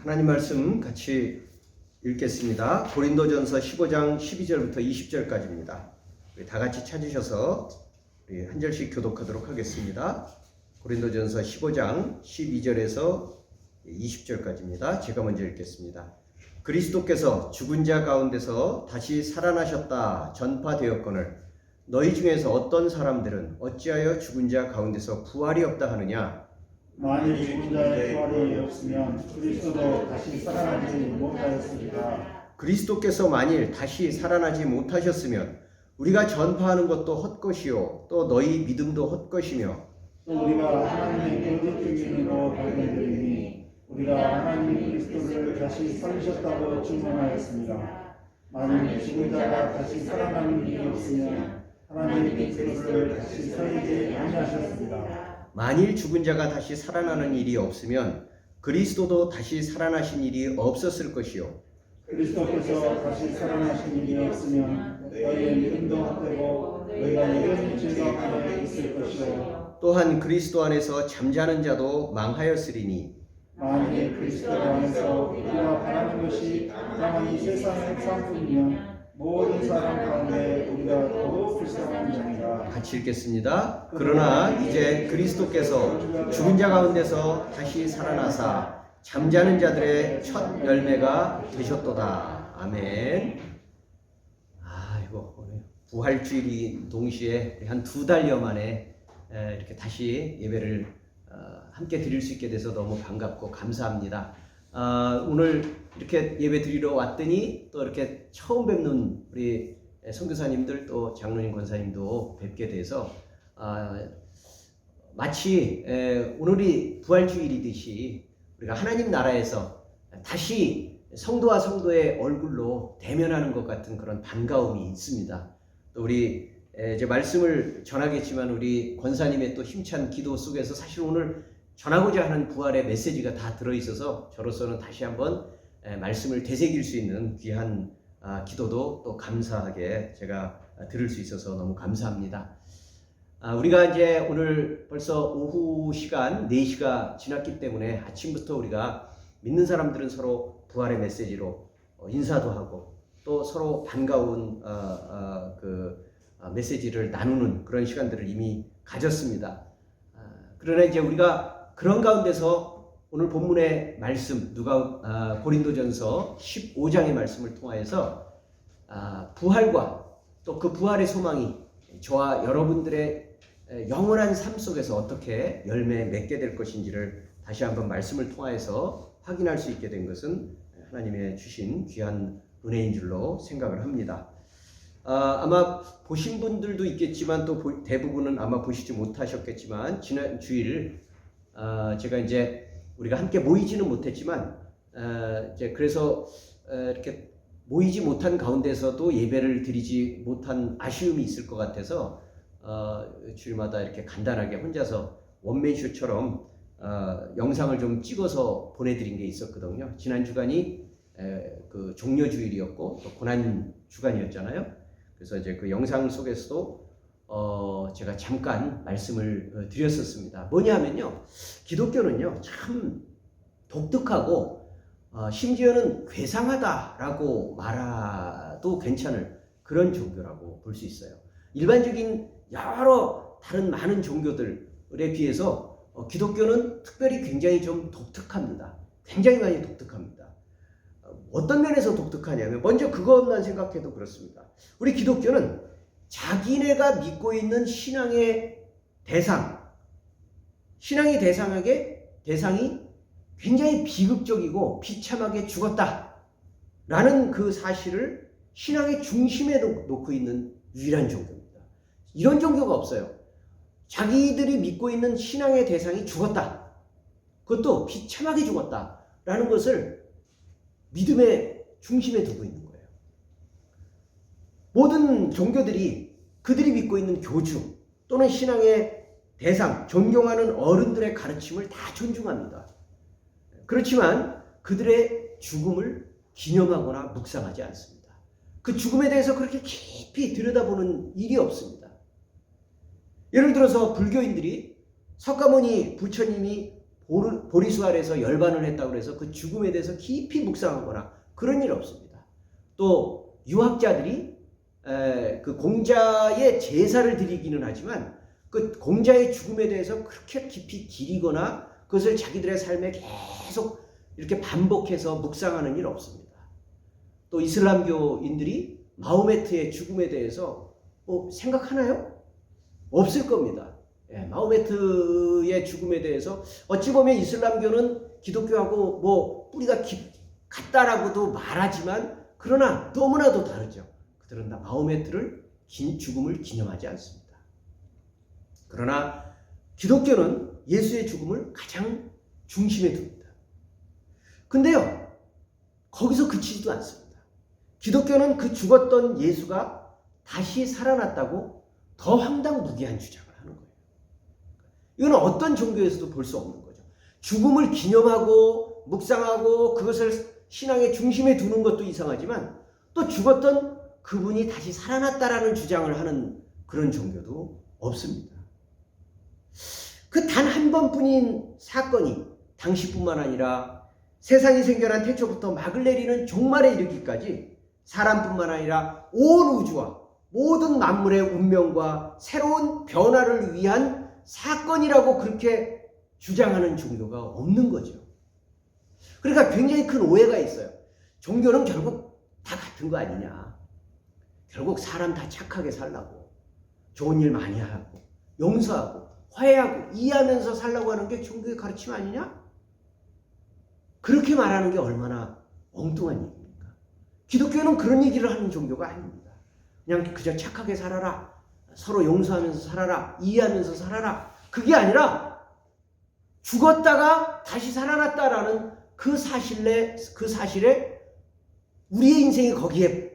하나님 말씀 같이 읽겠습니다. 고린도전서 15장 12절부터 20절까지입니다. 우리 다 같이 찾으셔서 우리 한 절씩 교독하도록 하겠습니다. 고린도전서 15장 12절에서 20절까지입니다. 제가 먼저 읽겠습니다. 그리스도께서 죽은 자 가운데서 다시 살아나셨다 전파되었거늘 너희 중에서 어떤 사람들은 어찌하여 죽은 자 가운데서 부활이 없다 하느냐? 만일 죽은 자의 부활이 없으면 그리스도도 다시 살아나지 못하였습니다. 그리스도께서 만일 다시 살아나지 못하셨으면 우리가 전파하는 것도 헛것이요 또 너희 믿음도 헛것이며 또 우리가 하나님의 거짓증인으로 발견되리니 우리가 하나님 그리스도를 다시 살리셨다고 증언하였습니다. 만일 죽은 자가 다시 살아나는 일이 없으면 하나님 그리스도를 다시 살리지 아니하셨습니다. 만일 죽은 자가 다시 살아나는 일이 없으면 그리스도도 다시 살아나신 일이 없었을 것이요 그리스도께서 다시 살아나신 일이 없으면 너희의 믿음도 헛되고 너희가 여전히 죄 가운데 있을 것이요 또한 그리스도 안에서 잠자는 자도 망하였으리니 만일 그리스도 안에서 우리가 바라는 것이 다만 이 세상의 상품이면 모든 사람 가운데 우리가 더욱 불쌍한 자니라. 같이 읽겠습니다. 그러나 이제 그리스도께서 죽은 자 가운데서 다시 살아나사 잠자는 자들의 첫 열매가 되셨도다. 아멘. 이거 부활주일이 동시에 한 2달여 만에 이렇게 다시 예배를 함께 드릴 수 있게 돼서 너무 반갑고 감사합니다. 오늘 이렇게 예배 드리러 왔더니 또 이렇게 처음 뵙는 우리 선교사님들 또 장로님 권사님도 뵙게 돼서 마치 오늘이 부활주일이듯이 우리가 하나님 나라에서 다시 성도와 성도의 얼굴로 대면하는 것 같은 그런 반가움이 있습니다. 또 우리 이제 말씀을 전하겠지만 우리 권사님의 또 힘찬 기도 속에서 사실 오늘 전하고자 하는 부활의 메시지가 다 들어있어서 저로서는 다시 한번 말씀을 되새길 수 있는 귀한 기도도 또 감사하게 제가 들을 수 있어서 너무 감사합니다. 우리가 이제 오늘 벌써 오후 시간 4시가 지났기 때문에 아침부터 우리가 믿는 사람들은 서로 부활의 메시지로 인사도 하고 또 서로 반가운 메시지를 나누는 그런 시간들을 이미 가졌습니다. 그러나 이제 우리가 그런 가운데서 오늘 본문의 말씀 고린도전서 15장의 말씀을 통하여서 부활과 또 그 부활의 소망이 저와 여러분들의 영원한 삶 속에서 어떻게 열매 맺게 될 것인지를 다시 한번 말씀을 통하여서 확인할 수 있게 된 것은 하나님의 주신 귀한 은혜인 줄로 생각을 합니다. 아마 보신 분들도 있겠지만 또 대부분은 아마 보시지 못하셨겠지만 지난 주일 제가 이제 우리가 함께 모이지는 못했지만 이제 그래서 이렇게 모이지 못한 가운데서도 예배를 드리지 못한 아쉬움이 있을 것 같아서 주일마다 이렇게 간단하게 혼자서 원맨쇼처럼 영상을 좀 찍어서 보내드린 게 있었거든요. 지난 주간이 그 종려주일이었고 또 고난 주간이었잖아요. 그래서 이제 그 영상 속에서도 제가 잠깐 말씀을 드렸었습니다. 뭐냐면요, 기독교는요 참 독특하고 심지어는 괴상하다라고 말해도 괜찮을 그런 종교라고 볼 수 있어요. 일반적인 여러 다른 많은 종교들에 비해서 기독교는 특별히 굉장히 좀 독특합니다. 굉장히 많이 독특합니다. 어떤 면에서 독특하냐면 먼저 그것만 생각해도 그렇습니다. 우리 기독교는 자기네가 믿고 있는 신앙의 신앙의 대상이 굉장히 비극적이고 비참하게 죽었다라는 그 사실을 신앙의 중심에 놓고 있는 유일한 종교입니다. 이런 종교가 없어요. 자기들이 믿고 있는 신앙의 대상이 죽었다. 그것도 비참하게 죽었다라는 것을 믿음의 중심에 두고 있는 거예요. 모든 종교들이 그들이 믿고 있는 교주 또는 신앙의 대상, 존경하는 어른들의 가르침을 다 존중합니다. 그렇지만 그들의 죽음을 기념하거나 묵상하지 않습니다. 그 죽음에 대해서 그렇게 깊이 들여다보는 일이 없습니다. 예를 들어서 불교인들이 석가모니 부처님이 보리수 아래서 열반을 했다고 해서 그 죽음에 대해서 깊이 묵상하거나 그런 일 없습니다. 또 유학자들이 그 공자의 제사를 드리기는 하지만 그 공자의 죽음에 대해서 그렇게 깊이 기리거나 그것을 자기들의 삶에 계속 이렇게 반복해서 묵상하는 일 없습니다. 또 이슬람교인들이 마호메트의 죽음에 대해서 생각하나요? 없을 겁니다. 마호메트의 죽음에 대해서 어찌 보면 이슬람교는 기독교하고 뿌리가 같다라고도 말하지만 그러나 너무나도 다르죠. 그들은 다 마호메트를 죽음을 기념하지 않습니다. 그러나 기독교는 예수의 죽음을 가장 중심에 둡니다. 근데요, 거기서 그치지도 않습니다. 기독교는 그 죽었던 예수가 다시 살아났다고 더 황당무계한 주장을 하는 거예요. 이건 어떤 종교에서도 볼 수 없는 거죠. 죽음을 기념하고 묵상하고 그것을 신앙의 중심에 두는 것도 이상하지만 또 죽었던 그분이 다시 살아났다라는 주장을 하는 그런 종교도 없습니다. 그 단 한 번뿐인 사건이 당시뿐만 아니라 세상이 생겨난 태초부터 막을 내리는 종말에 이르기까지 사람뿐만 아니라 온 우주와 모든 만물의 운명과 새로운 변화를 위한 사건이라고 그렇게 주장하는 종교가 없는 거죠. 그러니까 굉장히 큰 오해가 있어요. 종교는 결국 다 같은 거 아니냐. 결국 사람 다 착하게 살라고, 좋은 일 많이 하고, 용서하고, 화해하고, 이해하면서 살라고 하는 게 종교의 가르침 아니냐? 그렇게 말하는 게 얼마나 엉뚱한 얘기입니까? 기독교는 그런 얘기를 하는 종교가 아닙니다. 그냥 그저 착하게 살아라, 서로 용서하면서 살아라, 이해하면서 살아라. 그게 아니라 죽었다가 다시 살아났다라는 그 사실에 우리의 인생이 거기에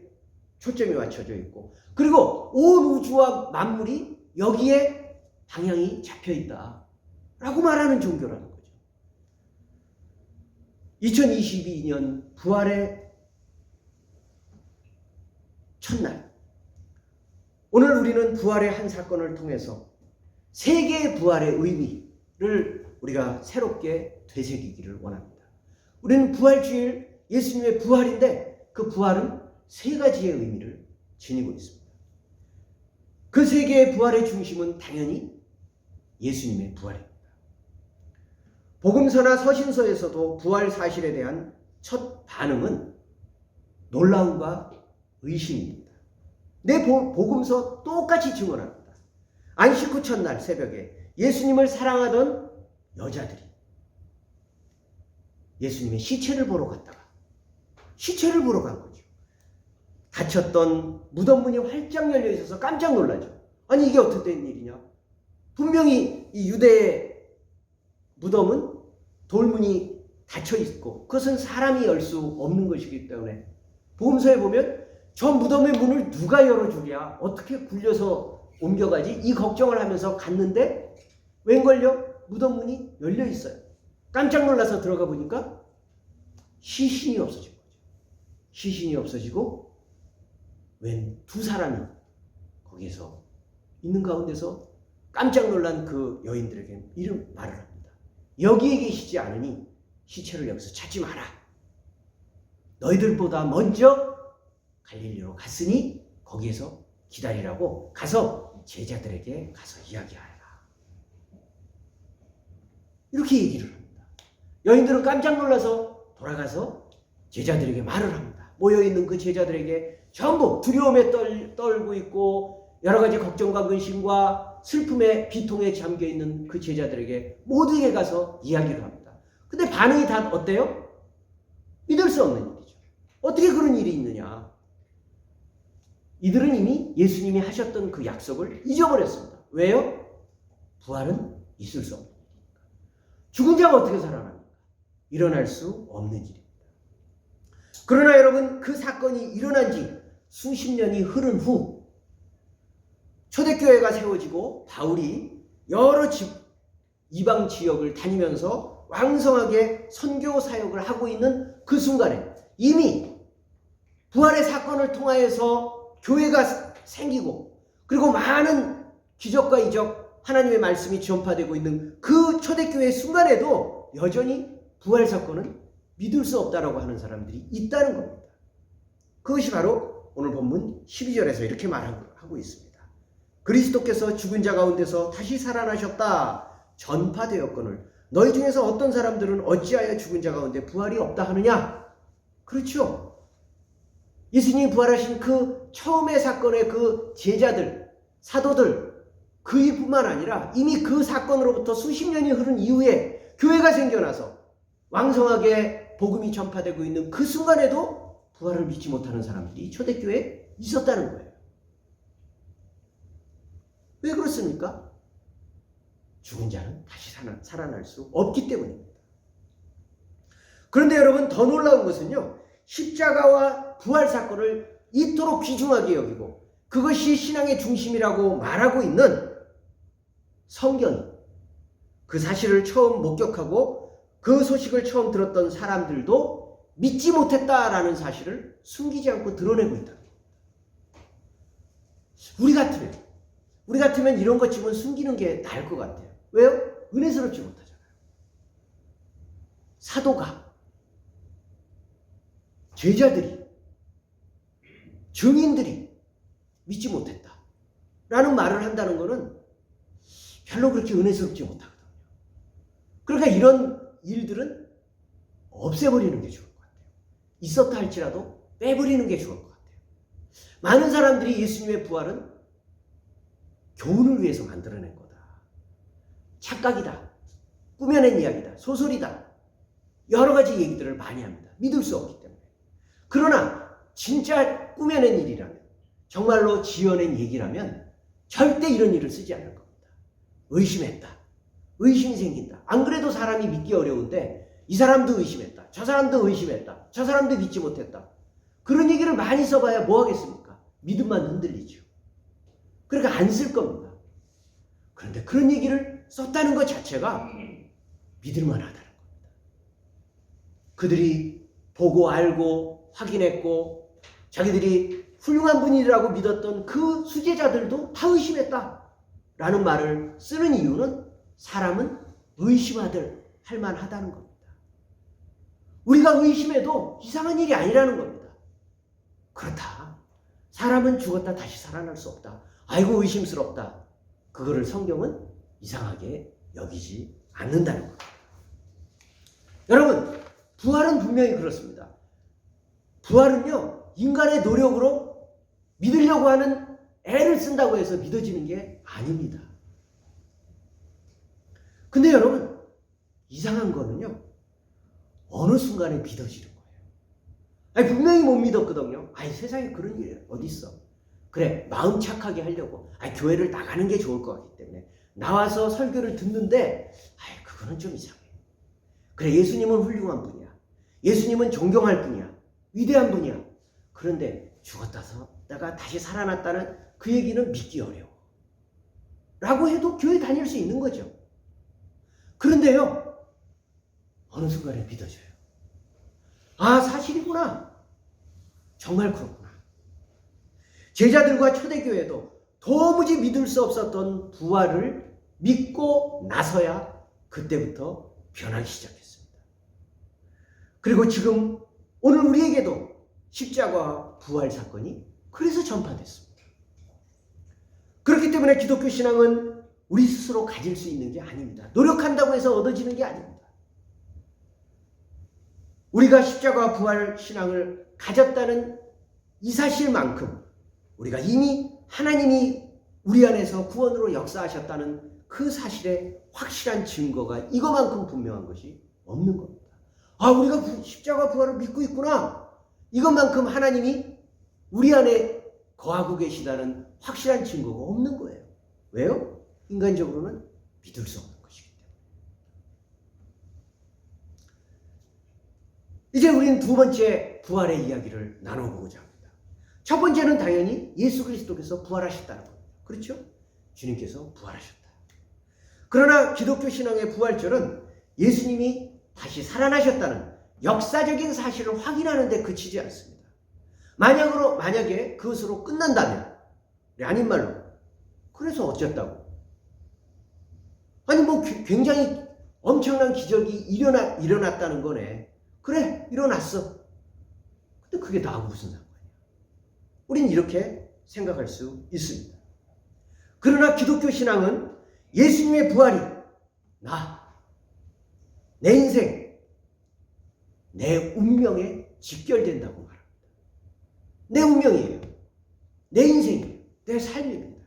초점이 맞춰져 있고, 그리고 온 우주와 만물이 여기에 방향이 잡혀 있다라고 말하는 종교라는 거죠. 2022년 부활의 첫날, 오늘 우리는 부활의 한 사건을 통해서 세계의 부활의 의미를 우리가 새롭게 되새기기를 원합니다. 우리는 부활주일 예수님의 부활인데 그 부활은 세 가지의 의미를 지니고 있습니다. 그 세계의 부활의 중심은 당연히 예수님의 부활입니다. 복음서나 서신서에서도 부활 사실에 대한 첫 반응은 놀라움과 의심입니다. 내 복음서 똑같이 증언합니다. 안식 후 첫날 새벽에 예수님을 사랑하던 여자들이 예수님의 시체를 보러 갔다가 시체를 보러 간 거죠. 닫혔던 무덤 문이 활짝 열려 있어서 깜짝 놀라죠. 아니 이게 어떻게 된 일이냐? 분명히 이 유대의 무덤은 돌문이 닫혀 있고 그것은 사람이 열 수 없는 것이기 때문에 복음서에 보면 저 무덤의 문을 누가 열어주랴? 어떻게 굴려서 옮겨가지? 이 걱정을 하면서 갔는데 웬걸요? 무덤 문이 열려 있어요. 깜짝 놀라서 들어가 보니까 시신이 없어진 거죠. 시신이 없어지고 웬 두 사람이 거기서 있는 가운데서 깜짝 놀란 그 여인들에게 이런 말을 합니다. 여기에 계시지 않으니 시체를 여기서 찾지 마라. 너희들보다 먼저 갈릴리로 갔으니 거기에서 기다리라고 가서 제자들에게 가서 이야기하라. 이렇게 얘기를 합니다. 여인들은 깜짝 놀라서 돌아가서 제자들에게 말을 합니다. 모여있는 그 제자들에게 전부 두려움에 떨고 있고 여러 가지 걱정과 근심과 슬픔에 비통에 잠겨있는 그 제자들에게 모두에게 가서 이야기를 합니다. 근데 반응이 다 어때요? 믿을 수 없는 일이죠. 어떻게 그런 일이 있느냐? 이들은 이미 예수님이 하셨던 그 약속을 잊어버렸습니다. 왜요? 부활은 있을 수 없는 일입니다. 죽은 자가 어떻게 살아납니까? 일어날 수 없는 일입니다. 그러나 여러분, 그 사건이 일어난 지 수십 년이 흐른 후 초대교회가 세워지고 바울이 여러 이방 지역을 다니면서 왕성하게 선교 사역을 하고 있는 그 순간에 이미 부활의 사건을 통하여서 교회가 생기고 그리고 많은 기적과 이적 하나님의 말씀이 전파되고 있는 그 초대교회 순간에도 그런데도 여전히 부활 사건은 믿을 수 없다라고 하는 사람들이 있다는 겁니다. 그것이 바로 오늘 본문 12절에서 이렇게 말하고 있습니다. 그리스도께서 죽은 자 가운데서 다시 살아나셨다 전파되었거늘 너희 중에서 어떤 사람들은 어찌하여 죽은 자 가운데 부활이 없다 하느냐? 그렇죠. 예수님이 부활하신 그 처음의 사건의 그 제자들, 사도들, 그 일뿐만 아니라 이미 그 사건으로부터 수십 년이 흐른 이후에 교회가 생겨나서 왕성하게 복음이 전파되고 있는 그 순간에도 부활을 믿지 못하는 사람들이 초대교회에 있었다는 거예요. 왜 그렇습니까? 죽은 자는 다시 살아날 수 없기 때문입니다. 그런데 여러분, 더 놀라운 것은요, 십자가와 부활 사건을 이토록 귀중하게 여기고 그것이 신앙의 중심이라고 말하고 있는 성경이 그 사실을 처음 목격하고 그 소식을 처음 들었던 사람들도 믿지 못했다라는 사실을 숨기지 않고 드러내고 있다. 우리 같으면 이런 것 지금 숨기는 게 나을 것 같아요. 왜요? 은혜스럽지 못하잖아요. 사도가, 제자들이, 증인들이 믿지 못했다 라는 말을 한다는 것은 별로 그렇게 은혜스럽지 못하거든요. 그러니까 이런 일들은 없애버리는 게 좋을 것 같아요. 있었다 할지라도 빼버리는 게 좋을 것 같아요. 많은 사람들이 예수님의 부활은 교훈을 위해서 만들어낸 거다, 착각이다, 꾸며낸 이야기다, 소설이다, 여러 가지 얘기들을 많이 합니다. 믿을 수 없기 때문에. 그러나 진짜 꾸며낸 일이라면, 정말로 지어낸 얘기라면 절대 이런 일을 쓰지 않을 겁니다. 의심했다, 의심이 생긴다, 안 그래도 사람이 믿기 어려운데 이 사람도 의심했다, 저 사람도 의심했다, 저 사람도 믿지 못했다, 그런 얘기를 많이 써봐야 뭐 하겠습니까? 믿음만 흔들리죠. 그러니까 안 쓸 겁니다. 그런데 그런 얘기를 썼다는 것 자체가 믿을만하다는 겁니다. 그들이 보고 알고 확인했고 자기들이 훌륭한 분이라고 믿었던 그 수제자들도 다 의심했다 라는 말을 쓰는 이유는 사람은 의심하들 할 만하다는 겁니다. 우리가 의심해도 이상한 일이 아니라는 겁니다. 그렇다, 사람은 죽었다 다시 살아날 수 없다, 아이고 의심스럽다, 그거를 성경은 이상하게 여기지 않는다는 겁니다. 여러분, 부활은 분명히 그렇습니다. 부활은요, 인간의 노력으로 믿으려고 하는 애를 쓴다고 해서 믿어지는 게 아닙니다. 근데 여러분, 이상한 거는요, 어느 순간에 믿어지는 거예요. 아니, 분명히 못 믿었거든요. 아니, 세상에 그런 일이 어디 있어. 그래, 마음 착하게 하려고 교회를 나가는 게 좋을 것 같기 때문에 나와서 설교를 듣는데 그거는 좀 이상해. 그래, 예수님은 훌륭한 분이야, 예수님은 존경할 분이야, 위대한 분이야. 그런데 죽었다가 다시 살아났다는 그 얘기는 믿기 어려워 라고 해도 교회 다닐 수 있는 거죠. 그런데요, 어느 순간에 믿어져요. 아, 사실이구나, 정말 그렇구나. 제자들과 초대교회도 도무지 믿을 수 없었던 부활을 믿고 나서야 그때부터 변하기 시작했습니다. 그리고 지금 오늘 우리에게도 십자가와 부활 사건이 그래서 전파됐습니다. 그렇기 때문에 기독교 신앙은 우리 스스로 가질 수 있는 게 아닙니다. 노력한다고 해서 얻어지는 게 아닙니다. 우리가 십자가와 부활 신앙을 가졌다는 이 사실만큼 우리가 이미 하나님이 우리 안에서 구원으로 역사하셨다는 그 사실의 확실한 증거가 이거만큼 분명한 것이 없는 겁니다. 아, 우리가 십자가 부활을 믿고 있구나, 이것만큼 하나님이 우리 안에 거하고 계시다는 확실한 증거가 없는 거예요. 왜요? 인간적으로는 믿을 수 없는 것이기 때문에. 이제 우리는 두 번째 부활의 이야기를 나눠보고자 합니다. 첫 번째는 당연히 예수 그리스도께서 부활하셨다는 겁니다. 그렇죠? 주님께서 부활하셨다. 그러나 기독교 신앙의 부활절은 예수님이 다시 살아나셨다는 역사적인 사실을 확인하는 데 그치지 않습니다. 만약에 그것으로 끝난다면, 아닌 말로, 그래서 어쨌다고? 아니, 굉장히 엄청난 기적이 일어났다는 거네. 그래, 일어났어. 근데 그게 나하고 무슨 상관이야? 우린 이렇게 생각할 수 있습니다. 그러나 기독교 신앙은 예수님의 부활이 내 인생, 내 운명에 직결된다고 말합니다. 내 운명이에요. 내 인생이에요. 내 삶입니다.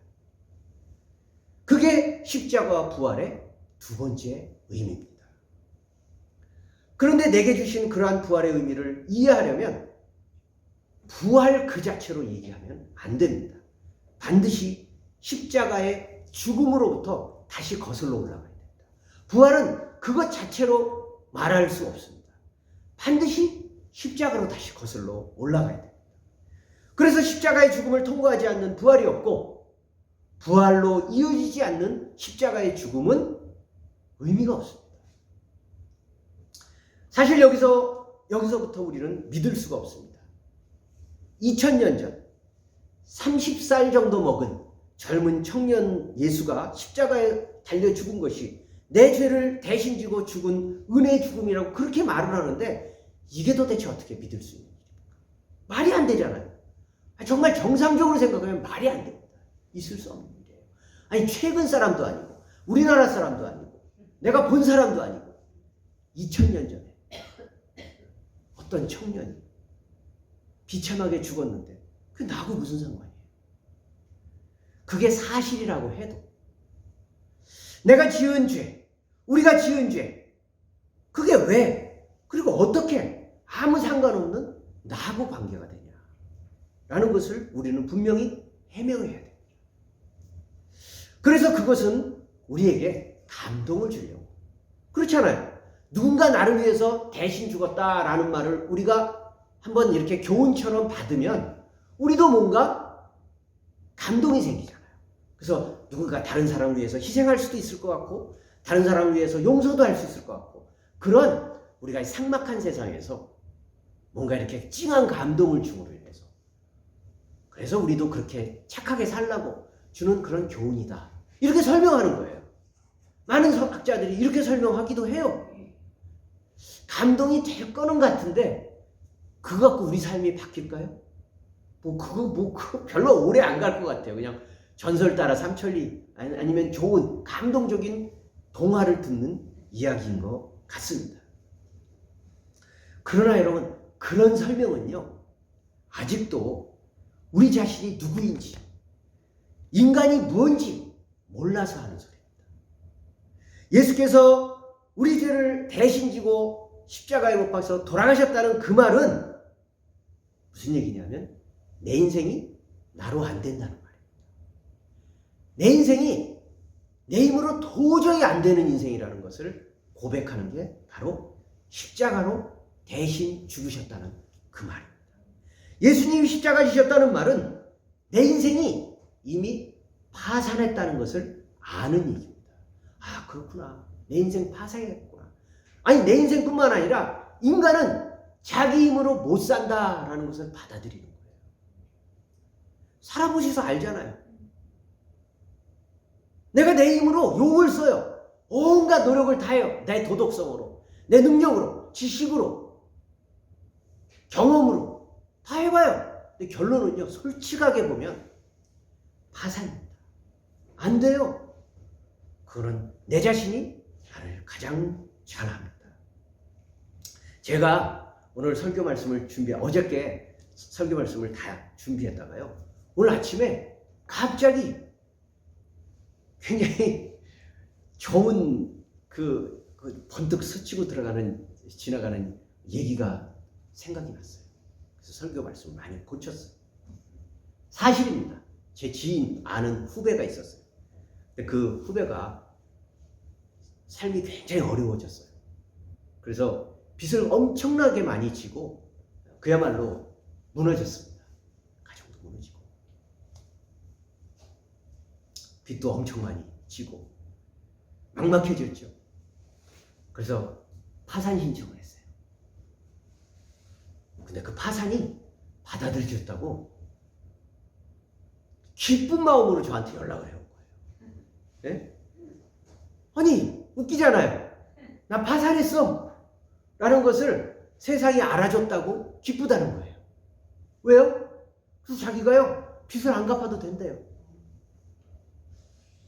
그게 십자가와 부활의 두 번째 의미입니다. 그런데 내게 주신 그러한 부활의 의미를 이해하려면 부활 그 자체로 얘기하면 안 됩니다. 반드시 십자가의 죽음으로부터 다시 거슬러 올라가야 됩니다. 부활은 그것 자체로 말할 수 없습니다. 반드시 십자가로 다시 거슬러 올라가야 됩니다. 그래서 십자가의 죽음을 통과하지 않는 부활이 없고 부활로 이어지지 않는 십자가의 죽음은 의미가 없습니다. 사실 여기서부터 우리는 믿을 수가 없습니다. 2000년 전 30살 정도 먹은 젊은 청년 예수가 십자가에 달려 죽은 것이 내 죄를 대신 지고 죽은 은혜의 죽음이라고 그렇게 말을 하는데 이게 도대체 어떻게 믿을 수 있는 일입니까? 말이 안 되잖아요. 정말 정상적으로 생각하면 말이 안 됩니다. 있을 수 없는 일이에요. 아니 최근 사람도 아니고 우리나라 사람도 아니고 내가 본 사람도 아니고 2000년 전에 어떤 청년이 비참하게 죽었는데 그게 나하고 무슨 상관이에요? 그게 사실이라고 해도 내가 지은 죄, 우리가 지은 죄, 그게 왜 그리고 어떻게 아무 상관없는 나하고 관계가 되냐 라는 것을 우리는 분명히 해명해야 됩니다. 그래서 그것은 우리에게 감동을 주려고. 그렇잖아요. 누군가 나를 위해서 대신 죽었다라는 말을 우리가 한번 이렇게 교훈처럼 받으면 우리도 뭔가 감동이 생기잖아요. 그래서 누군가 다른 사람을 위해서 희생할 수도 있을 것 같고 다른 사람을 위해서 용서도 할 수 있을 것 같고 그런 우리가 삭막한 세상에서 뭔가 이렇게 찡한 감동을 줌으로 인해서 그래서 우리도 그렇게 착하게 살라고 주는 그런 교훈이다. 이렇게 설명하는 거예요. 많은 학자들이 이렇게 설명하기도 해요. 감동이 될 거는 같은데 그거 갖고 우리 삶이 바뀔까요? 그거 별로 오래 안 갈 것 같아요. 그냥 전설 따라 삼천리 아니면 좋은 감동적인 동화를 듣는 이야기인 것 같습니다. 그러나 여러분 그런 설명은요 아직도 우리 자신이 누구인지 인간이 뭔지 몰라서 하는 소리입니다. 예수께서 우리 죄를 대신 지고 십자가에 못 박아서 돌아가셨다는 그 말은 무슨 얘기냐면 내 인생이 나로 안 된다는 말이에요. 내 인생이 내 힘으로 도저히 안 되는 인생이라는 것을 고백하는 게 바로 십자가로 대신 죽으셨다는 그 말입니다. 예수님이 십자가 지셨다는 말은 내 인생이 이미 파산했다는 것을 아는 얘기입니다. 아 그렇구나. 내 인생 파산했구나. 아니 내 인생뿐만 아니라 인간은 자기 힘으로 못 산다라는 것을 받아들이는 거예요. 살아보셔서 알잖아요. 내가 내 힘으로 욕을 써요. 온갖 노력을 다해요. 내 도덕성으로, 내 능력으로, 지식으로, 경험으로 다 해봐요. 근데 결론은요. 솔직하게 보면 파산입니다. 안 돼요. 그거는 내 자신이 나를 가장 잘 압니다. 제가 오늘 설교 말씀을 어저께 설교 말씀을 다 준비했다가요. 오늘 아침에 갑자기 굉장히 좋은 그 번뜩 스치고 지나가는 얘기가 생각이 났어요. 그래서 설교 말씀을 많이 고쳤어요. 사실입니다. 제 지인 아는 후배가 있었어요. 근데 그 후배가 삶이 굉장히 어려워졌어요. 그래서 빚을 엄청나게 많이 지고 그야말로 무너졌습니다. 가정도 무너지고 빚도 엄청 많이 지고 막막해졌죠. 그래서 파산 신청을 했어요. 근데 그 파산이 받아들여졌다고 기쁜 마음으로 저한테 연락을 해온 거예요. 네? 아니 웃기잖아요. 나 파산했어. 라는 것을 세상이 알아줬다고 기쁘다는 거예요. 왜요? 그래서 자기가요, 빚을 안 갚아도 된대요.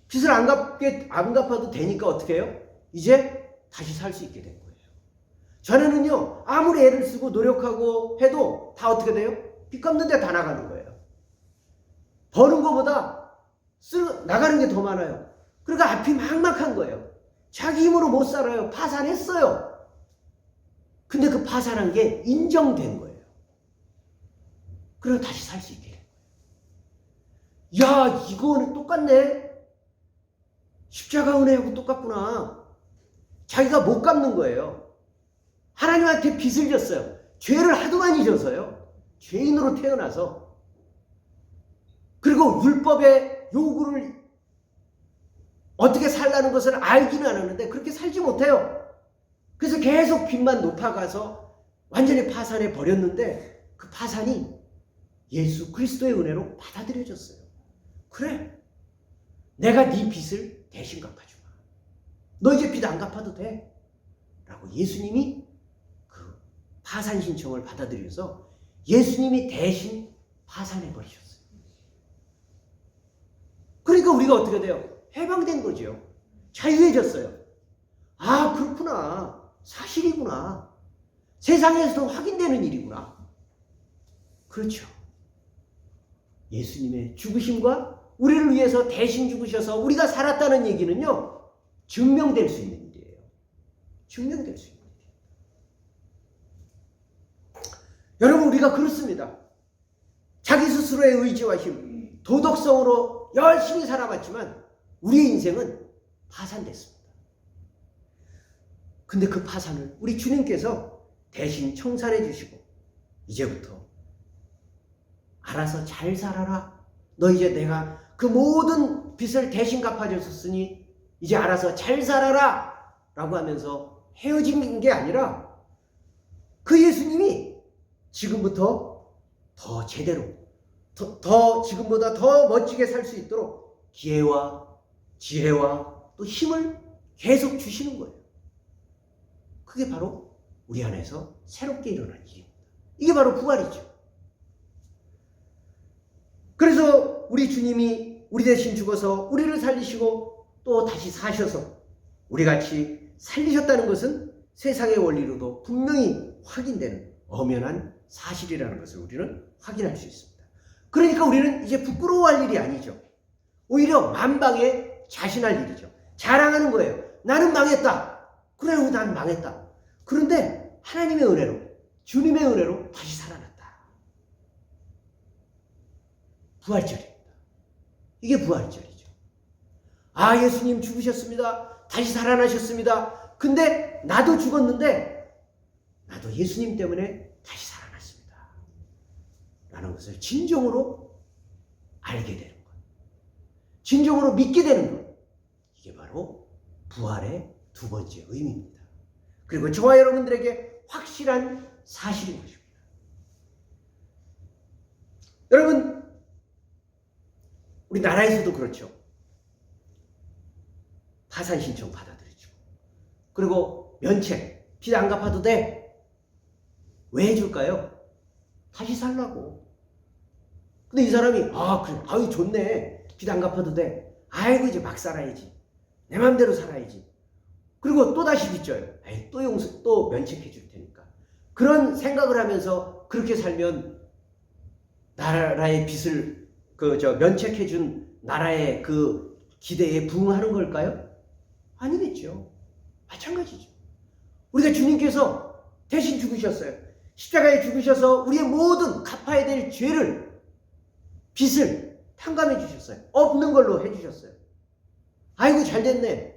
빚을 안 갚아도 되니까 어떻게 해요? 이제 다시 살 수 있게 된 거예요. 전에는요, 아무리 애를 쓰고 노력하고 해도 다 어떻게 돼요? 빚 갚는 데 다 나가는 거예요. 버는 것보다 나가는 게 더 많아요. 그러니까 앞이 막막한 거예요. 자기 힘으로 못 살아요. 파산했어요. 근데 그 파산한 게 인정된 거예요. 그래서 다시 살 수 있게 된 거예요. 야, 이거는 똑같네. 십자가 은혜하고 똑같구나. 자기가 못 갚는 거예요. 하나님한테 빚을 졌어요. 죄를 하도 많이 져서요. 죄인으로 태어나서. 그리고 율법의 요구를 어떻게 살라는 것을 알기는 하는데 그렇게 살지 못해요. 그래서 계속 빚만 높아가서 완전히 파산해 버렸는데 그 파산이 예수 그리스도의 은혜로 받아들여졌어요. 그래, 내가 네 빚을 대신 갚아주마. 너 이제 빚 안 갚아도 돼. 라고 예수님이 그 파산 신청을 받아들여서 예수님이 대신 파산해 버리셨어요. 그러니까 우리가 어떻게 돼요? 해방된 거죠. 자유해졌어요. 아, 그렇구나. 사실이구나. 세상에서도 확인되는 일이구나. 그렇죠. 예수님의 죽으심과 우리를 위해서 대신 죽으셔서 우리가 살았다는 얘기는요, 증명될 수 있는 일이에요. 증명될 수 있는 일이에요. 여러분, 우리가 그렇습니다. 자기 스스로의 의지와 힘, 도덕성으로 열심히 살아봤지만 우리의 인생은 파산됐습니다. 근데 그 파산을 우리 주님께서 대신 청산해 주시고 이제부터 알아서 잘 살아라. 너 이제 내가 그 모든 빚을 대신 갚아줬으니 이제 알아서 잘 살아라. 라고 하면서 헤어진 게 아니라 그 예수님이 지금부터 더 제대로 더 지금보다 더 멋지게 살 수 있도록 기회와 지혜와 또 힘을 계속 주시는 거예요. 그게 바로 우리 안에서 새롭게 일어난 일입니다. 이게 바로 부활이죠. 그래서 우리 주님이 우리 대신 죽어서 우리를 살리시고 또 다시 사셔서 우리같이 살리셨다는 것은 세상의 원리로도 분명히 확인되는 엄연한 사실이라는 것을 우리는 확인할 수 있습니다. 그러니까 우리는 이제 부끄러워할 일이 아니죠. 오히려 만방에 자신할 일이죠. 자랑하는 거예요. 나는 망했다. 그래, 난 망했다. 그런데 하나님의 은혜로, 주님의 은혜로 다시 살아났다. 부활절입니다. 이게 부활절이죠. 아, 예수님 죽으셨습니다. 다시 살아나셨습니다. 근데 나도 죽었는데 나도 예수님 때문에 다시 살아났습니다. 라는 것을 진정으로 알게 되는 것. 진정으로 믿게 되는 것. 이게 바로 부활의 두 번째 의미입니다. 그리고 저와 여러분들에게 확실한 사실인 것입니다. 여러분, 우리 나라에서도 그렇죠. 파산 신청 받아들이죠. 그리고 면책, 빚 안 갚아도 돼. 왜 해줄까요? 다시 살라고. 근데 이 사람이 그래, 아유 좋네. 빚 안 갚아도 돼. 아이고 이제 막 살아야지. 내 맘대로 살아야지. 그리고 또 다시 빚져요. 에이, 또 면책해 줄 테니까. 그런 생각을 하면서 그렇게 살면 나라의 빚을 면책해 준 나라의 그 기대에 부응하는 걸까요? 아니겠죠. 마찬가지죠. 우리가 주님께서 대신 죽으셨어요. 십자가에 죽으셔서 우리의 모든 갚아야 될 죄를, 빚을 탕감해 주셨어요. 없는 걸로 해 주셨어요. 아이고 잘 됐네.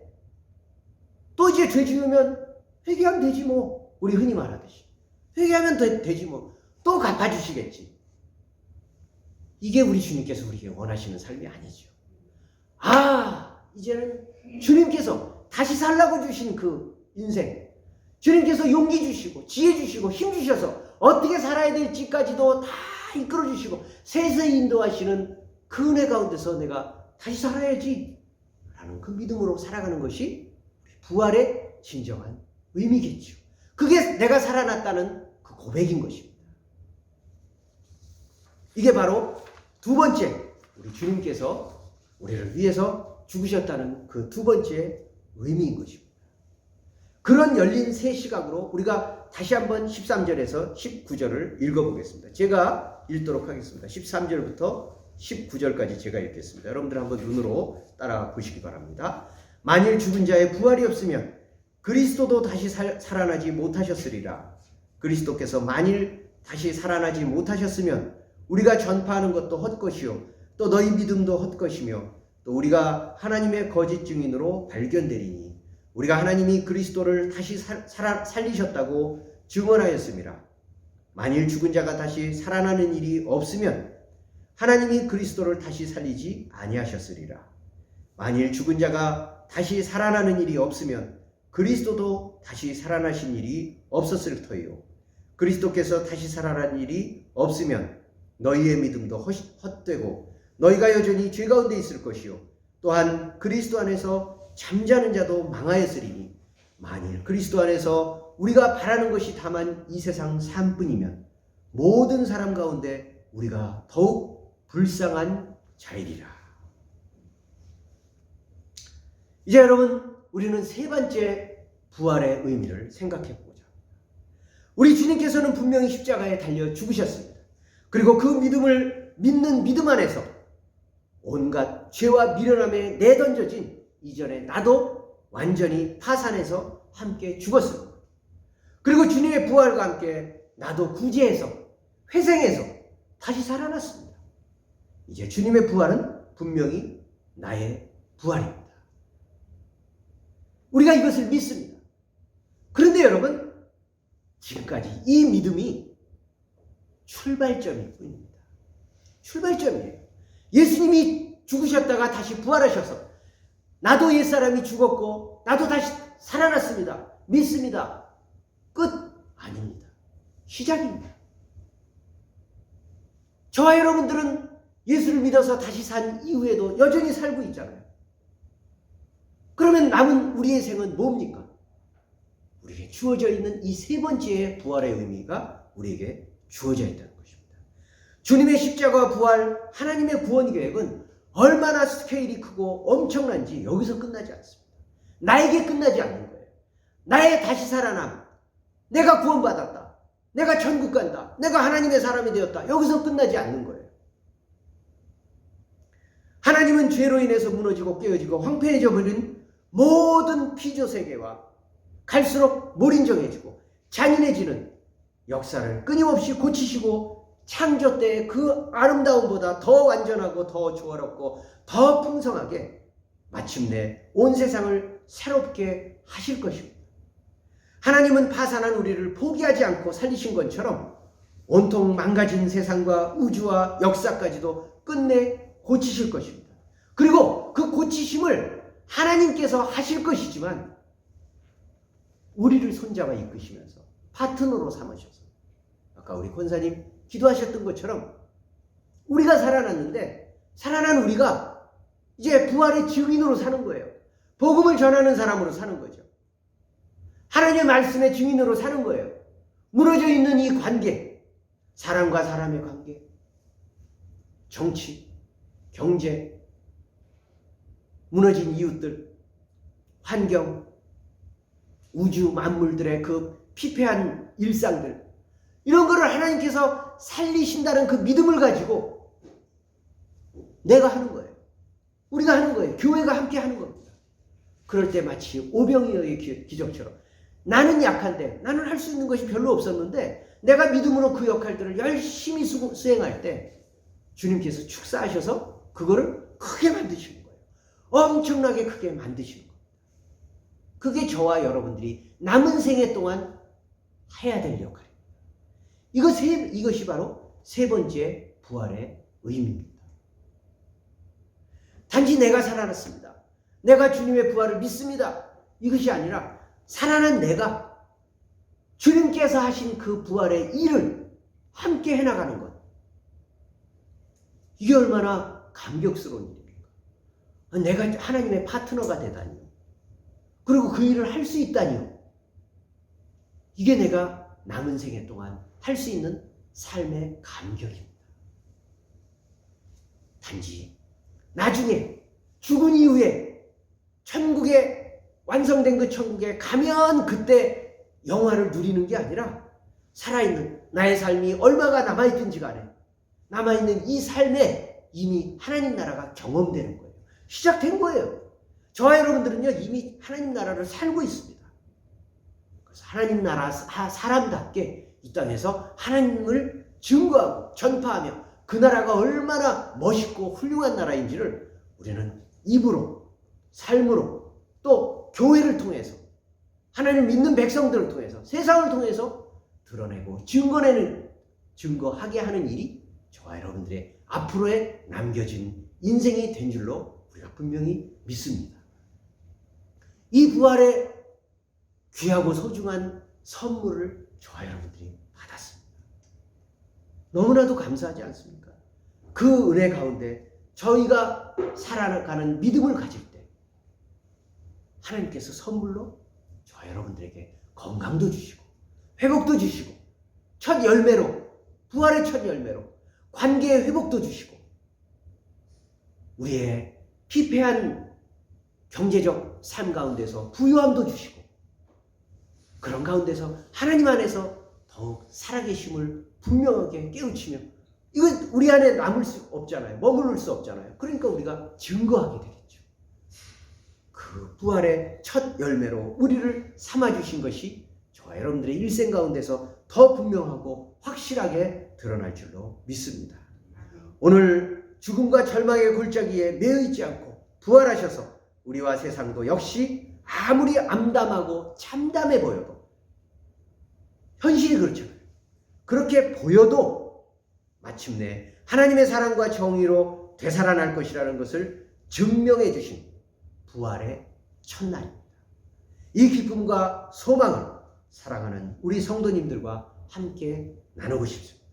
또 이제 죄 지으면 회개하면 되지 뭐. 우리 흔히 말하듯이. 회개하면 되지 뭐. 또 갚아주시겠지. 이게 우리 주님께서 우리에게 원하시는 삶이 아니죠. 이제는 주님께서 다시 살라고 주신 그 인생, 주님께서 용기 주시고 지혜 주시고 힘 주셔서 어떻게 살아야 될지까지도 다 이끌어 주시고 세세히 인도하시는 그 은혜 가운데서 내가 다시 살아야지 라는 그 믿음으로 살아가는 것이 부활의 진정한 의미겠죠. 그게 내가 살아났다는 그 고백인 것입니다. 이게 바로 두 번째, 우리 주님께서 우리를 위해서 죽으셨다는 그 두 번째 의미인 것입니다. 그런 열린 새 시각으로 우리가 다시 한번 13절에서 19절을 읽어보겠습니다. 제가 읽도록 하겠습니다. 13절부터 19절까지 제가 읽겠습니다. 여러분들 한번 눈으로 따라 보시기 바랍니다. 만일 죽은 자의 부활이 없으면 그리스도도 다시 살아나지 못하셨으리라. 그리스도께서 만일 다시 살아나지 못하셨으면 우리가 전파하는 것도 헛것이요 또 너희 믿음도 헛것이며 또 우리가 하나님의 거짓 증인으로 발견되리니 우리가 하나님이 그리스도를 다시 살리셨다고 증언하였습니다. 만일 죽은 자가 다시 살아나는 일이 없으면 하나님이 그리스도를 다시 살리지 아니하셨으리라. 만일 죽은 자가 다시 살아나는 일이 없으면 그리스도도 다시 살아나신 일이 없었을 터이요. 그리스도께서 다시 살아난 일이 없으면 너희의 믿음도 헛되고 너희가 여전히 죄 가운데 있을 것이요. 또한 그리스도 안에서 잠자는 자도 망하였으리니 만일 그리스도 안에서 우리가 바라는 것이 다만 이 세상 삶뿐이면 모든 사람 가운데 우리가 더욱 불쌍한 자이리라. 이제 여러분, 우리는 세 번째 부활의 의미를 생각해 보자. 우리 주님께서는 분명히 십자가에 달려 죽으셨습니다. 그리고 그 믿음을 믿는 믿음 안에서 온갖 죄와 미련함에 내던져진 이전에 나도 완전히 파산해서 함께 죽었습니다. 그리고 주님의 부활과 함께 나도 구제해서 회생해서 다시 살아났습니다. 이제 주님의 부활은 분명히 나의 부활입니다. 우리가 이것을 믿습니다. 그런데 여러분, 지금까지 이 믿음이 출발점일 뿐입니다. 출발점이에요. 예수님이 죽으셨다가 다시 부활하셔서 나도 옛사람이 죽었고 나도 다시 살아났습니다. 믿습니다. 끝 아닙니다. 시작입니다. 저와 여러분들은 예수를 믿어서 다시 산 이후에도 여전히 살고 있잖아요. 그러면 남은 우리의 생은 뭡니까? 우리에게 주어져 있는 이 세 번째의 부활의 의미가 우리에게 주어져 있다는 것입니다. 주님의 십자가와 부활, 하나님의 구원 계획은 얼마나 스케일이 크고 엄청난지 여기서 끝나지 않습니다. 나에게 끝나지 않는 거예요. 나의 다시 살아남, 내가 구원받았다, 내가 천국 간다, 내가 하나님의 사람이 되었다, 여기서 끝나지 않는 거예요. 하나님은 죄로 인해서 무너지고 깨어지고 황폐해져 버린 모든 피조세계와 갈수록 몰인정해지고 잔인해지는 역사를 끊임없이 고치시고 창조 때의 그 아름다움보다 더 완전하고 더 조화롭고 더 풍성하게 마침내 온 세상을 새롭게 하실 것입니다. 하나님은 파산한 우리를 포기하지 않고 살리신 것처럼 온통 망가진 세상과 우주와 역사까지도 끝내 고치실 것입니다. 그리고 그 고치심을 하나님께서 하실 것이지만 우리를 손잡아 이끄시면서 파트너로 삼으셔서 아까 우리 권사님 기도하셨던 것처럼 우리가 살아났는데 살아난 우리가 이제 부활의 증인으로 사는 거예요. 복음을 전하는 사람으로 사는 거죠. 하나님의 말씀의 증인으로 사는 거예요. 무너져 있는 이 관계, 사람과 사람의 관계, 정치, 경제, 무너진 이웃들, 환경, 우주 만물들의 그 피폐한 일상들, 이런 거를 하나님께서 살리신다는 그 믿음을 가지고 내가 하는 거예요. 우리가 하는 거예요. 교회가 함께 하는 겁니다. 그럴 때 마치 오병이어의 기적처럼 나는 약한데, 나는 할 수 있는 것이 별로 없었는데 내가 믿음으로 그 역할들을 열심히 수행할 때 주님께서 축사하셔서 그거를 크게 만드시는 거예요. 엄청나게 크게 만드시는 거예요. 그게 저와 여러분들이 남은 생애 동안 해야 될 역할입니다. 이것이 바로 세 번째 부활의 의미입니다. 단지 내가 살아났습니다, 내가 주님의 부활을 믿습니다, 이것이 아니라 살아난 내가 주님께서 하신 그 부활의 일을 함께 해나가는 것, 이게 얼마나 감격스러운 일입니까? 내가 하나님의 파트너가 되다니요, 그리고 그 일을 할 수 있다니요. 이게 내가 남은 생애 동안 할 수 있는 삶의 감격입니다. 단지 나중에 죽은 이후에 천국에 완성된 그 천국에 가면 그때 영화를 누리는 게 아니라 살아있는 나의 삶이 얼마가 남아있든지 간에 남아있는 이 삶에 이미 하나님 나라가 경험되는 거예요. 시작된 거예요. 저와 여러분들은요 이미 하나님 나라를 살고 있습니다. 그래서 하나님 나라 사람답게 이 땅에서 하나님을 증거하고 전파하며 그 나라가 얼마나 멋있고 훌륭한 나라인지를 우리는 입으로, 삶으로, 또 교회를 통해서 하나님 믿는 백성들을 통해서 세상을 통해서 드러내고 증거하게 하는 일이 저와 여러분들의 앞으로에 남겨진 인생이 된 줄로 우리가 분명히 믿습니다. 이 부활의 귀하고 소중한 선물을 저와 여러분들이 받았습니다. 너무나도 감사하지 않습니까? 그 은혜 가운데 저희가 살아가는 믿음을 가질 때 하나님께서 선물로 저와 여러분들에게 건강도 주시고 회복도 주시고 첫 열매로 부활의 첫 열매로 관계의 회복도 주시고 우리의 피폐한 경제적 삶 가운데서 부유함도 주시고 그런 가운데서 하나님 안에서 더욱 살아계심을 분명하게 깨우치며 이거 우리 안에 남을 수 없잖아요. 머무를 수 없잖아요. 그러니까 우리가 증거하게 되겠죠. 그 부활의 첫 열매로 우리를 삼아주신 것이 저와 여러분들의 일생 가운데서 더 분명하고 확실하게 드러날 줄로 믿습니다. 오늘 죽음과 절망의 골짜기에 매여 있지 않고 부활하셔서 우리와 세상도 역시 아무리 암담하고 참담해 보여도 현실이 그렇잖아요. 그렇게 보여도 마침내 하나님의 사랑과 정의로 되살아날 것이라는 것을 증명해 주신 부활의 첫날입니다. 이 기쁨과 소망을 사랑하는 우리 성도님들과 함께 나누고 싶습니다.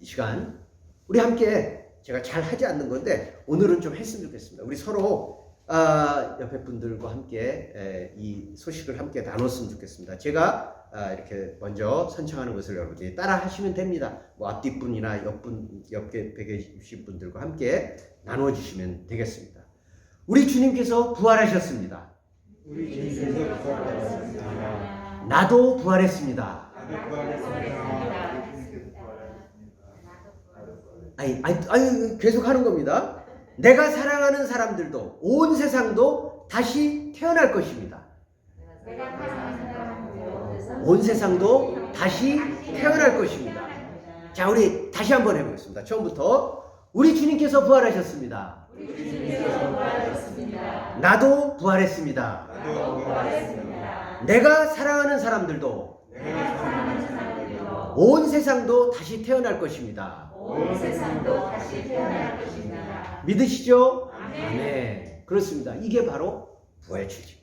이 시간 우리 함께 제가 잘 하지 않는 건데 오늘은 좀 했으면 좋겠습니다. 우리 서로 옆에 분들과 함께 이 소식을 함께 나눴으면 좋겠습니다. 제가 이렇게 먼저 선창하는 것을 여러분들이 따라 하시면 됩니다. 뭐 앞뒷분이나 옆에 계신 분들과 함께 나누어 주시면 되겠습니다. 우리 주님께서 부활하셨습니다. 우리 주님께서 부활하셨습니다. 나도 부활했습니다. 나도 부활했습니다. 아니 계속 하는 겁니다. 내가 사랑하는 사람들도 온 세상도 다시 태어날 것입니다. 온 세상도 다시 태어날 것입니다. 자, 우리 다시 한번 해보겠습니다. 처음부터 우리 주님께서 부활하셨습니다. 나도 부활했습니다. 내가 사랑하는 사람들도 온 세상도 다시 태어날 것입니다. 믿으시죠? 아멘. 그렇습니다. 이게 바로 부활의 취지.